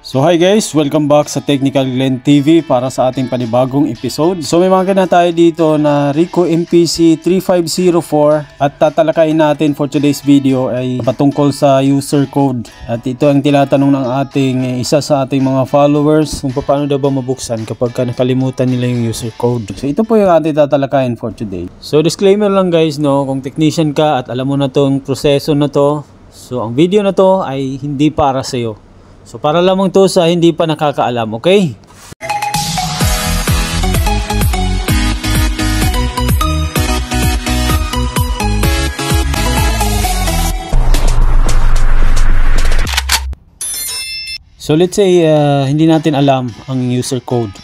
So hi guys, welcome back sa Technical Glenn TV para sa ating panibagong episode. So may mga na tayo dito na Ricoh MPC 3504 at tatalakayin natin for today's video ay patungkol sa user code. At ito ang tinatanong ng ating isa sa ating mga followers kung paano daw ba mabuksan kapag nakalimutan nila yung user code. So ito po yung ating tatalakayin for today. So disclaimer lang guys, no, kung technician ka at alam mo na tong proseso na to, so ang video na to ay hindi para sa iyo. So para lamang to sa hindi pa nakakaalam, okay? So let's say hindi natin alam ang user code.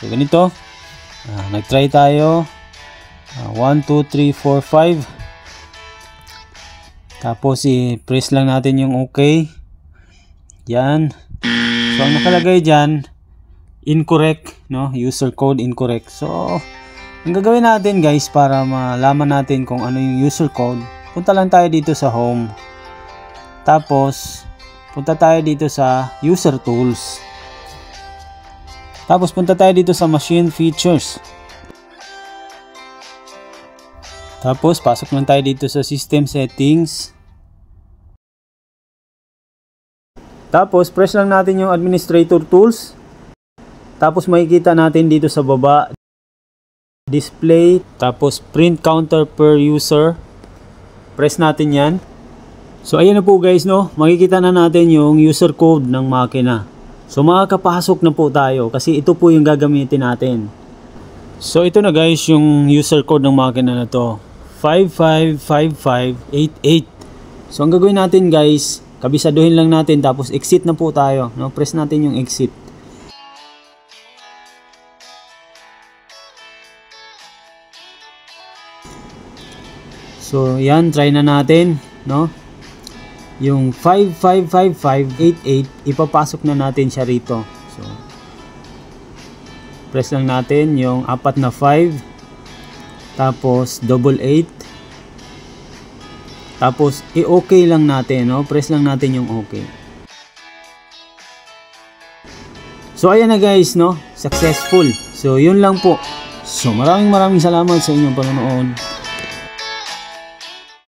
So ganito, nag-try tayo. 1, 2, 3, 4, 5. Tapos i-press lang natin yung okay. Yan. So ang nakalagay dyan, incorrect, no? User code incorrect. So ang gagawin natin guys para malaman natin kung ano yung user code, punta lang tayo dito sa home. Tapos punta tayo dito sa user tools. Tapos punta tayo dito sa machine features. Tapos pasok lang tayo dito sa system settings. Tapos press lang natin yung administrator tools. Tapos makikita natin dito sa baba display, tapos print counter per user. Press natin yan. So ayan na po guys, no, makikita na natin yung user code ng makina. So makakapasok na po tayo kasi ito po yung gagamitin natin. So ito na guys yung user code ng makina na to, 555588. So ang gagawin natin guys, kabisaduhin lang natin tapos exit na po tayo, no? Press natin yung exit. So yan, try na natin, no? Yung 555588 ipapasok na natin siya rito. So press lang natin yung apat na 5, tapos double 8. Tapos i-okay lang natin, no? Press lang natin yung okay. So ayan na guys, no? Successful. So yun lang po. So maraming salamat sa inyong panonood.